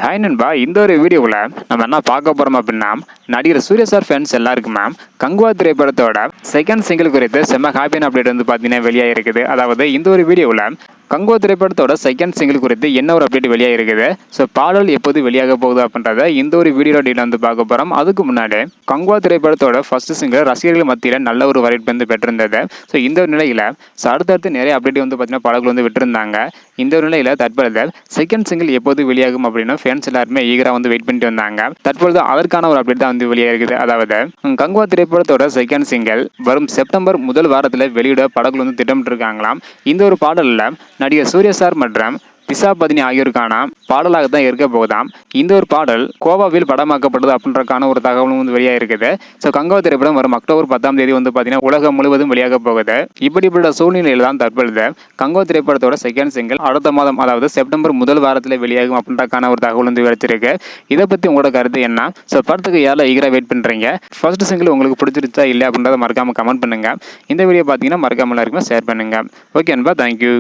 Hi நண்பா, இந்த ஒரு வீடியோவில் நம்ம என்ன பார்க்க போகிறோம் அப்படின்னா, நடிகர் சூர்யா சார் ஃபேன்ஸ் எல்லாருக்குமே கங்குவா திரைப்படத்தோட செகண்ட் சிங்கிள் குறித்து செம்ம ஹாப்பியான அப்டேட் வந்து பார்த்தீங்கன்னா வெளியாக இருக்குது. அதாவது இந்த ஒரு வீடியோவில் கங்குவா திரைப்படத்தோட செகண்ட் சிங்கிள் குறித்து என்ன ஒரு அப்டேட் வெளியாக இருக்குது. ஸோ பாடல் எப்போது வெளியாக போகுது அப்படின்றத இந்த ஒரு வீடியோ டீட்டெயில் வந்து பார்க்க போகிறோம். அதுக்கு முன்னாடி கங்குவா திரைப்படத்தோட ஃபர்ஸ்ட் சிங்கிள் ரசிகர்கள் மத்தியில் நல்ல ஒரு வரவேற்பு வந்து பெற்றிருந்தது. ஸோ இந்த ஒரு நிலையில் அடுத்தடுத்து நிறைய அப்டேட் வந்து பார்த்தீங்கன்னா பாடல்கள் வந்து விட்டுருந்தாங்க. இந்த ஒரு நிலையில் தற்பொழுது செகண்ட் சிங்கிள் எப்போது வெளியாகும் அப்படின்னு ஃபேன்ஸ் எல்லாருமே ஈகரா வந்து வெயிட் பண்ணிட்டு வந்தாங்க. தற்பொழுது அதற்கான ஒரு அப்டேட் தான் வந்து வெளியாக இருக்குது. அதாவது கங்குவா திரைப்படத்தோட செகண்ட் சிங்கிள் வரும் செப்டம்பர் முதல் வாரத்தில் வெளியிட படங்கள் வந்து திட்டமிட்டு இருக்காங்களாம். இந்த ஒரு பாடலில் நடிகர் சூர்யா சார் மற்றும் திஷா பதினி ஆகியோருக்கான பாடலாக தான் இருக்க போகுதாம். இந்த ஒரு பாடல் கோவாவில் படமாக்கப்பட்டது அப்படின்றக்கான ஒரு தகவலும் வந்து வெளியாக இருக்குது. ஸோ கங்குவா திரைப்படம் வரும் அக்டோபர் 10 வந்து பார்த்தீங்கன்னா உலகம் முழுவதும் வெளியாக போகுது. இப்படிப்பட்ட சூழ்நிலையில் தான் தற்பொழுது கங்குவா திரைப்படத்தோட செகண்ட் சிங்கிள் அடுத்த மாதம், அதாவது செப்டம்பர் முதல் வாரத்தில் வெளியாகும் அப்படின்றக்கான ஒரு தகவல் வந்து கிடைச்சிருக்கு. இதை பற்றி உங்களோட கருத்து என்ன? ஸோ படத்துக்கு யாரெல்லாம் ஈகராக வெயிட் பண்ணுறீங்க? ஃபர்ஸ்ட் சிங்கிள் உங்களுக்கு பிடிச்சிருச்சா இல்லை அப்படின்றத மறக்காமல் கமெண்ட் பண்ணுங்க. இந்த வீடியோ பார்த்தீங்கன்னா மறக்காமல் எல்லாருக்குமே ஷேர் பண்ணுங்க. ஓகே அன்பா, தேங்க்யூ.